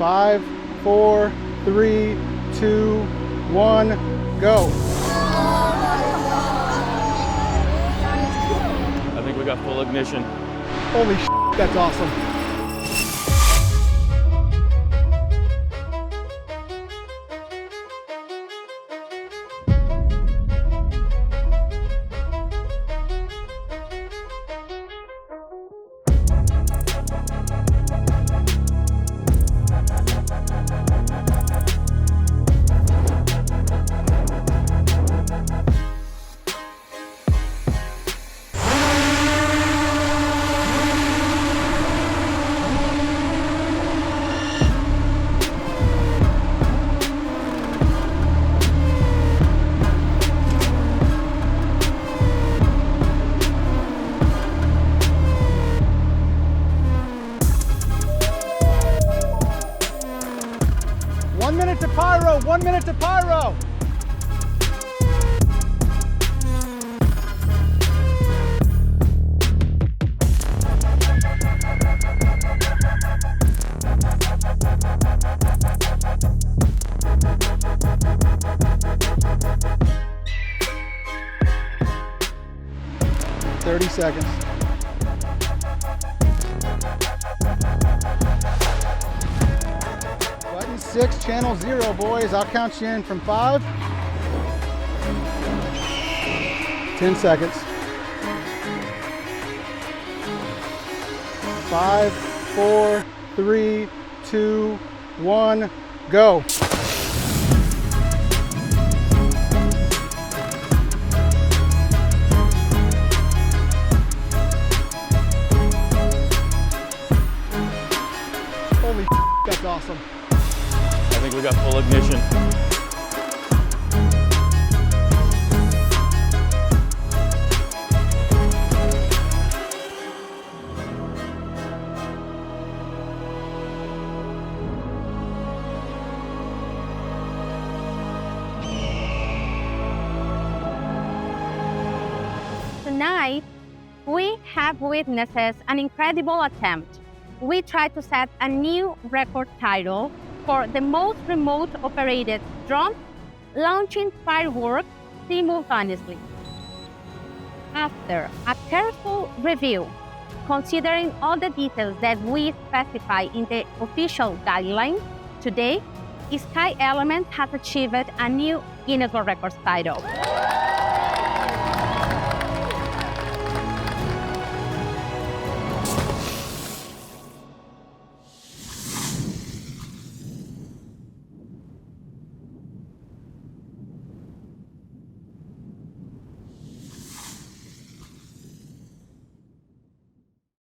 5, 4, 3, 2, 1, go. I think we got full ignition. Holy shit, that's awesome. One minute to pyro, 1 minute to pyro. Thirty seconds. Button 6, channel 0, boys. I'll count you in from 5. 10 seconds. 5, 4, 3, 2, 1, go. Holy that's awesome. I think we got full ignition. Tonight, we have witnessed an incredible attempt. We tried to set a new record title for the most remote operated drone launching fireworks simultaneously. After a careful review, considering all the details that we specify in the official guidelines, today, Sky Element has achieved a new Guinness World Records title.